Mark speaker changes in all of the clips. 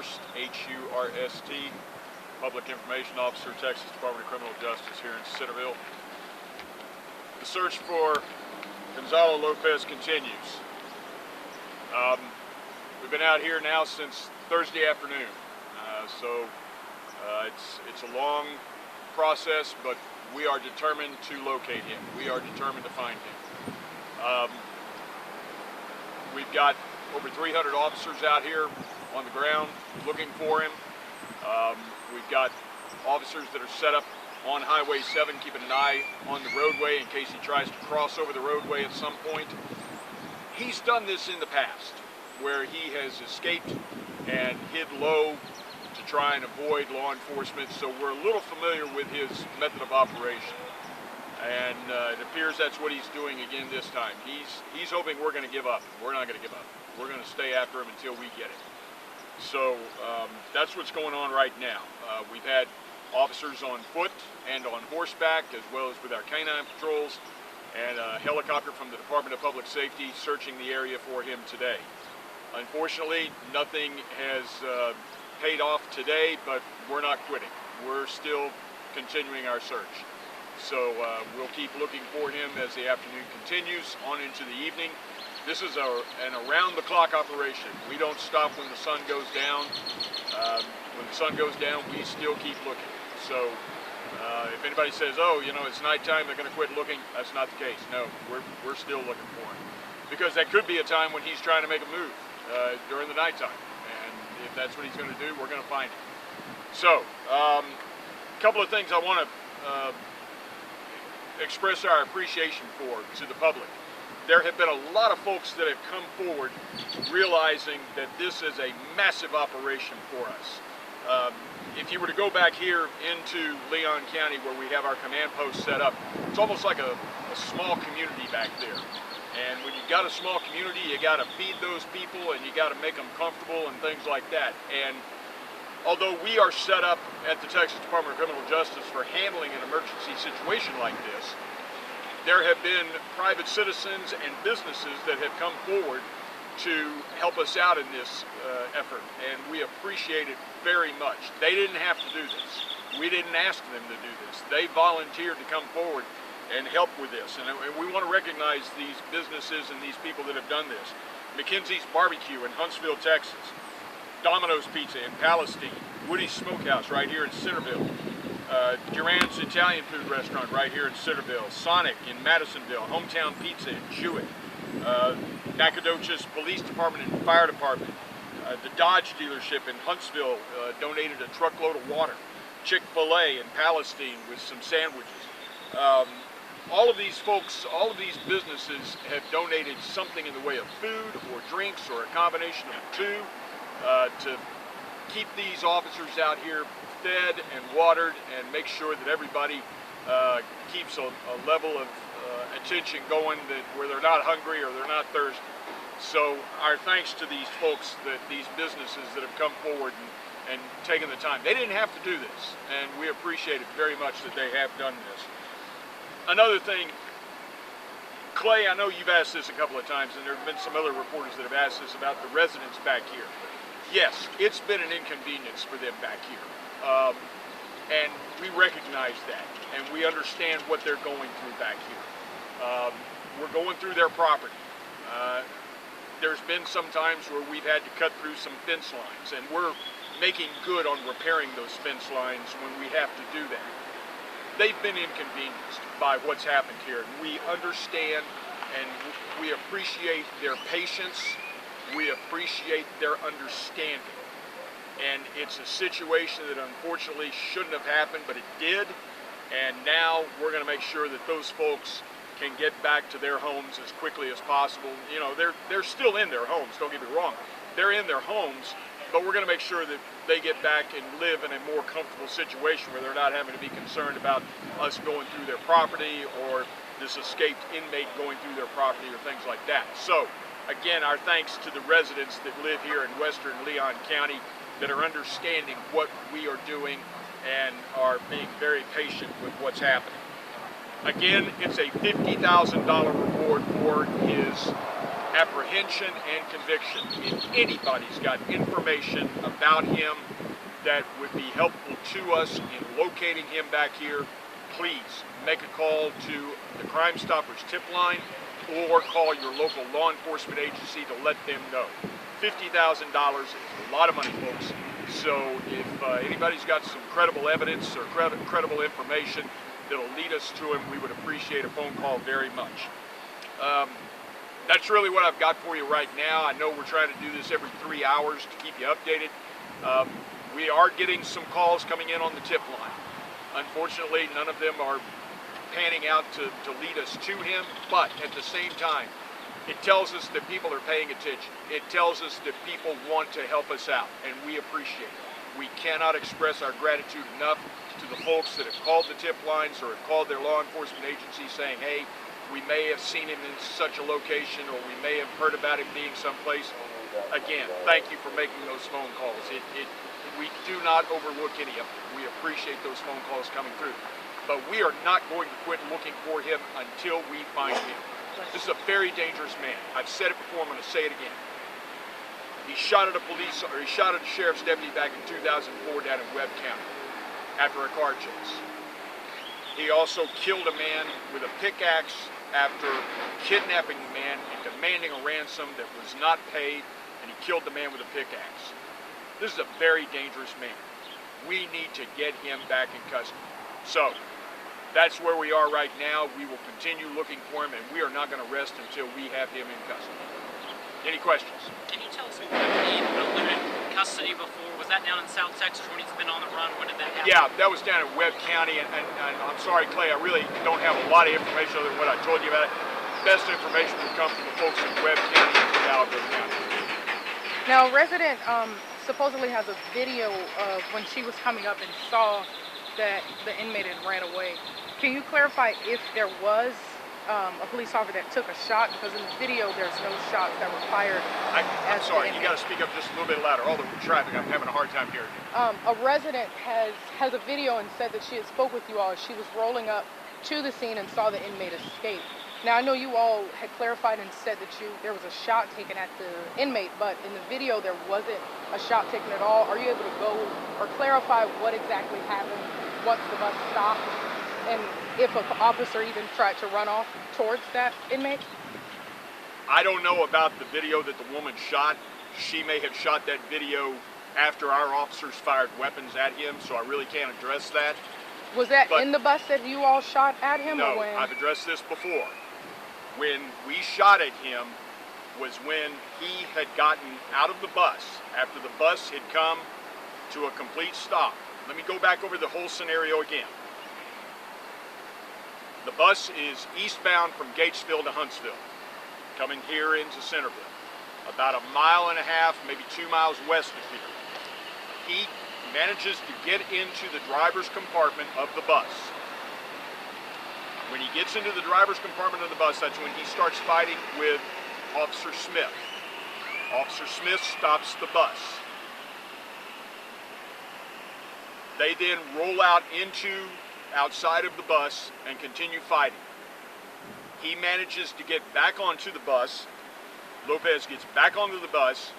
Speaker 1: Hurst, H-U-R-S-T, Public Information Officer, Texas Department of Criminal Justice here in Centerville. The search for Gonzalo Lopez continues. We've been out here now since Thursday afternoon, it's a long process, but we are determined to locate him. We are determined to find him. We've got over 300 officers out here on the ground looking for him. We've got officers that are set up on Highway 7, keeping an eye on the roadway in case he tries to cross over the roadway at some point. He's done this in the past, where he has escaped and hid low to try and avoid law enforcement, so we're a little familiar with his method of operation. And it appears that's what he's doing again this time. He's hoping we're going to give up. We're not going to give up. We're going to stay after him until we get him. So that's what's going on right now. We've had officers on foot and on horseback, as well as with our canine patrols, and a helicopter from the Department of Public Safety searching the area for him today. Unfortunately, nothing has paid off today, but we're not quitting. We're still continuing our search. So we'll keep looking for him as the afternoon continues on into the evening. This is an around-the-clock operation. We don't stop when the sun goes down. When the sun goes down, we still keep looking. So if anybody says, oh, you know, it's nighttime, they're going to quit looking, that's not the case. No, we're still looking for him. Because that could be a time when he's trying to make a move during the nighttime. And if that's what he's going to do, we're going to find him. So, a couple of things I want to express our appreciation for to the public. There have been a lot of folks that have come forward realizing that this is a massive operation for us. If you were to go back here into Leon County where we have our command post set up, it's almost like a small community back there. And when you've got a small community, you got to feed those people and you got to make them comfortable and things like that. And although we are set up at the Texas Department of Criminal Justice for handling an emergency situation like this, there have been private citizens and businesses that have come forward to help us out in this effort, and we appreciate it very much. They didn't have to do this. We didn't ask them to do this. They volunteered to come forward and help with this, and we want to recognize these businesses and these people that have done this. McKenzie's Barbecue in Huntsville, Texas, Domino's Pizza in Palestine, Woody's Smokehouse right here in Centerville, Duran's Italian food restaurant right here in Centerville, Sonic in Madisonville, Hometown Pizza in Jewett, Nacogdoches Police Department and Fire Department, the Dodge dealership in Huntsville donated a truckload of water, Chick-fil-A in Palestine with some sandwiches. All of these folks, all of these businesses have donated something in the way of food or drinks or a combination of the two to keep these officers out here fed and watered and make sure that everybody keeps a level of attention going, where they're not hungry or they're not thirsty. So our thanks to these folks, these businesses that have come forward and taken the time. They didn't have to do this, and we appreciate it very much that they have done this. Another thing, Clay, I know you've asked this a couple of times, and there have been some other reporters that have asked this about the residents back here. Yes, it's been an inconvenience for them back here. And we recognize that, and we understand what they're going through back here. We're going through their property. There's been some times where we've had to cut through some fence lines, and we're making good on repairing those fence lines when we have to do that. They've been inconvenienced by what's happened here, and we understand and we appreciate their patience. We appreciate their understanding. And it's a situation that unfortunately shouldn't have happened, but it did. And now we're going to make sure that those folks can get back to their homes as quickly as possible. You know, they're still in their homes, don't get me wrong. They're in their homes, but we're going to make sure that they get back and live in a more comfortable situation where they're not having to be concerned about us going through their property or this escaped inmate going through their property or things like that. So, again, our thanks to the residents that live here in western Leon County that are understanding what we are doing and are being very patient with what's happening. Again, it's a $50,000 reward for his apprehension and conviction. If anybody's got information about him that would be helpful to us in locating him back here, please make a call to the Crime Stoppers tip line or call your local law enforcement agency to let them know. $50,000 is a lot of money, folks. So if anybody's got some credible evidence or credible information that'll lead us to him, we would appreciate a phone call very much. That's really what I've got for you right now. I know we're trying to do this every 3 hours to keep you updated. We are getting some calls coming in on the tip line. Unfortunately, none of them are panning out to lead us to him, but at the same time, it tells us that people are paying attention. It tells us that people want to help us out, and we appreciate it. We cannot express our gratitude enough to the folks that have called the tip lines or have called their law enforcement agency saying, hey, we may have seen him in such a location, or we may have heard about him being someplace. Again, thank you for making those phone calls. We do not overlook any of them. We appreciate those phone calls coming through. But we are not going to quit looking for him until we find him. This is a very dangerous man. I've said it before, I'm going to say it again. He shot at a sheriff's deputy back in 2004 down in Webb County after a car chase. He also killed a man with a pickaxe after kidnapping the man and demanding a ransom that was not paid, and he killed the man with a pickaxe. This is a very dangerous man. We need to get him back in custody. So, that's where we are right now. We will continue looking for him, and we are not going to rest until we have him in custody. Any questions?
Speaker 2: Can you tell us when he eluded custody before? Was that down in South Texas when he's been on the run? When did that happen?
Speaker 1: Yeah, that was down in Webb County, and I'm sorry, Clay, I really don't have a lot of information other than what I told you about it. Best information will come from the folks in Webb County and Hidalgo County.
Speaker 3: Now, a resident supposedly has a video of when she was coming up and saw that the inmate had ran away. Can you clarify if there was a police officer that took a shot? Because in the video, there's no shots that were fired.
Speaker 1: I'm sorry, you got to speak up just a little bit louder. All the traffic, I'm having a hard time hearing you.
Speaker 3: A resident has a video and said that she had spoke with you all as she was rolling up to the scene and saw the inmate escape. Now, I know you all had clarified and said that there was a shot taken at the inmate, but in the video, there wasn't a shot taken at all. Are you able to go or clarify what exactly happened once the bus stopped, and if an officer even tried to run off towards that inmate?
Speaker 1: I don't know about the video that the woman shot. She may have shot that video after our officers fired weapons at him, so I really can't address that.
Speaker 3: Was that in the bus that you all shot at him?
Speaker 1: No,
Speaker 3: or when?
Speaker 1: I've addressed this before. When we shot at him was when he had gotten out of the bus, after the bus had come to a complete stop. Let me go back over the whole scenario again. The bus is eastbound from Gatesville to Huntsville, coming here into Centerville, about 1.5 miles, maybe 2 miles west of here. He manages to get into the driver's compartment of the bus. When he gets into the driver's compartment of the bus, that's when he starts fighting with Officer Smith. Officer Smith stops the bus. They then roll out outside of the bus and continue fighting. He manages to get back onto the bus. Lopez gets back onto the bus.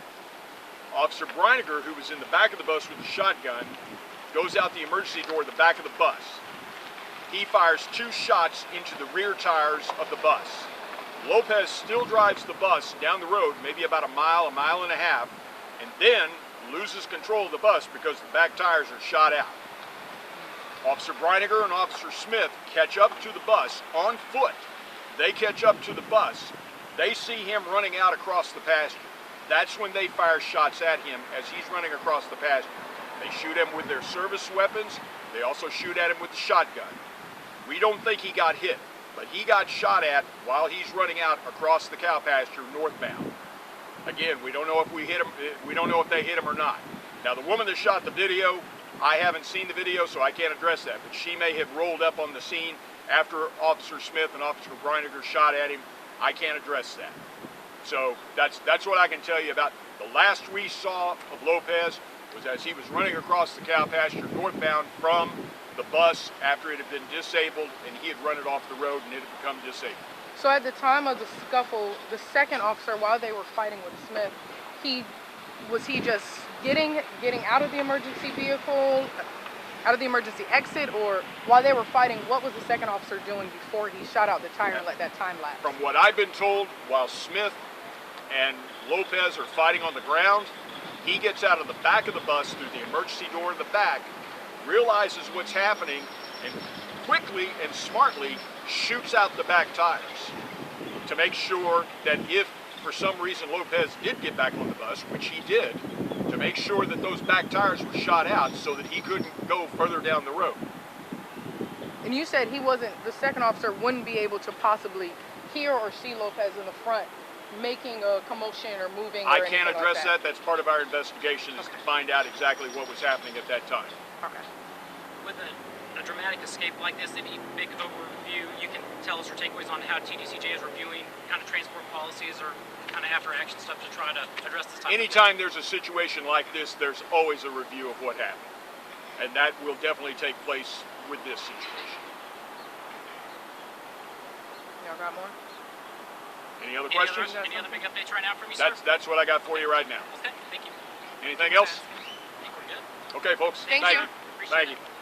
Speaker 1: Officer Breiniger, who was in the back of the bus with the shotgun, goes out the emergency door at the back of the bus. He fires 2 shots into the rear tires of the bus. Lopez still drives the bus down the road, maybe about 1.5 miles, and then loses control of the bus because the back tires are shot out. Officer Breiniger and Officer Smith catch up to the bus on foot. They catch up to the bus. They see him running out across the pasture. That's when they fire shots at him as he's running across the pasture. They shoot him with their service weapons. They also shoot at him with the shotgun. We don't think he got hit, but he got shot at while he's running out across the cow pasture northbound. Again, we don't know if we hit him. We don't know if they hit him or not. Now, the woman that shot the video, I haven't seen the video, so I can't address that, but she may have rolled up on the scene after Officer Smith and Officer Breiniger shot at him. I can't address that. So that's what I can tell you about. The last we saw of Lopez was as he was running across the cow pasture northbound from the bus after it had been disabled, and he had run it off the road and it had become disabled.
Speaker 3: So at the time of the scuffle, the second officer, while they were fighting with Smith, was he just getting out of the emergency vehicle, out of the emergency exit, or while they were fighting, what was the second officer doing before he shot out the tire and let that time lapse?
Speaker 1: From what I've been told, while Smith and Lopez are fighting on the ground, he gets out of the back of the bus through the emergency door in the back, realizes what's happening, and quickly and smartly shoots out the back tires to make sure that if for some reason Lopez did get back on the bus, which he did, to make sure that those back tires were shot out so that he couldn't go further down the road.
Speaker 3: And you said the second officer wouldn't be able to possibly hear or see Lopez in the front making a commotion or moving or
Speaker 1: I can't
Speaker 3: anything
Speaker 1: address
Speaker 3: like that.
Speaker 1: that. That's part of our investigation, is to find out exactly what was happening at that time.
Speaker 3: Okay.
Speaker 2: With a dramatic escape like this, any big overview you can tell us your takeaways on how TDCJ is reviewing kind of transport policies or kind of after action stuff to try to address this type
Speaker 1: Anytime there's a situation like this, there's always a review of what happened. And that will definitely take place with this situation.
Speaker 3: Y'all got more?
Speaker 1: Any other questions?
Speaker 2: Any other big updates right now for me, sir?
Speaker 1: That's what I got for you right now.
Speaker 2: Okay, thank you.
Speaker 1: Anything else?
Speaker 2: I think we're good.
Speaker 1: Okay, folks.
Speaker 3: Thank you.
Speaker 2: Appreciate
Speaker 1: Thank
Speaker 2: it.
Speaker 1: you.